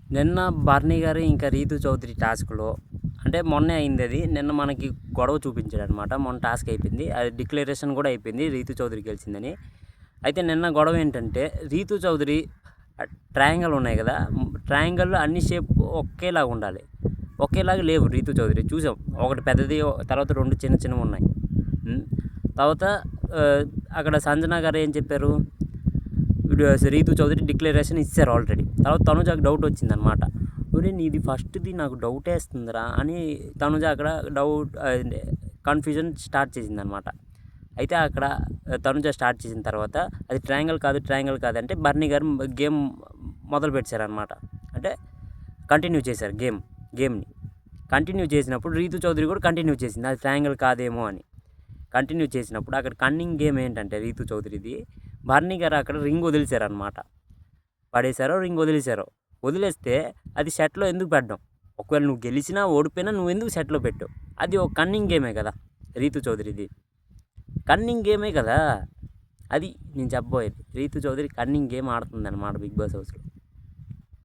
నిన్న బర్నీ గారు ఇంకా రీతు చౌదరి టాస్క్‌లో అంటే మొన్నే అయిందది. నిన్న మనకి గొడవ చూపించాడనమాట. మొన్న టాస్క్ అయిపోయింది. అది డిక్లరేషన్ కూడా అయిపోయింది రీతు చౌదరి గెలిచిందని. అయితే నిన్న గొడవ ఏంటంటే రీతు చౌదరి ట్రయాంగిల్ ఉన్నాయి కదా! ట్రయాంగిల్‌లో అన్ని షేప్ ఒకేలాగా ఉండాలి. ఒకేలాగా లేవు రీతు చౌదరి చూసాం. ఒకటి పెద్దది తర్వాత 2 చిన్న చిన్నవున్నాయి. తర్వాత అక్కడ సంజన గారు ఏం చెప్పారు? రీతు చౌదరి డిక్లరేషన్ ఇచ్చారు ఆల్రెడీ. తర్వాత తనుజకి డౌట్ వచ్చిందనమాట. ఒరేయ్ నీది ఫస్ట్‌ది నాకు డౌటేస్తుందిరా అని తనుజ అక్కడ కన్ఫ్యూజన్ స్టార్ట్ చేసిందనమాట. అయితే అక్కడ తనుజ స్టార్ట్ చేసిన తర్వాత అది ట్రయాంగిల్ కాదు అంటే బర్నీ గారు గేమ్ మొదలుపెట్టారనమాట. అంటే కంటిన్యూ చేశారు గేమ్‌ని. కంటిన్యూ చేసినప్పుడు రీతు చౌదరి కూడా కంటిన్యూ చేసింది. అది ట్రయాంగిల్ కాదేమో అని. కంటిన్యూ చేసినప్పుడు అక్కడ కన్నింగ్ గేమ్ ఏంటంటే రీతు చౌదరిది బర్నీ గారు అక్కడ రింగ్ వదిలేశారనమాట. పడేశారో రింగ్ వదిలేశారో. వదిలేస్తే అది సెట్లో ఎందుకు పెట్టడం? ఒకవేళ నువ్వు గెలిచినా ఓడిపోయినా నువ్వు ఎందుకు సెట్లో పెట్టావు? అది ఒక కన్నింగ్ గేమే కదా రీతు చౌదరిది. కన్నింగ్ గేమే కదా అది నేను చెప్పబోయేది. రీతు చౌదరి కన్నింగ్ గేమ్ ఆడుతుందన్నమాట బిగ్ బాస్ హౌస్లో.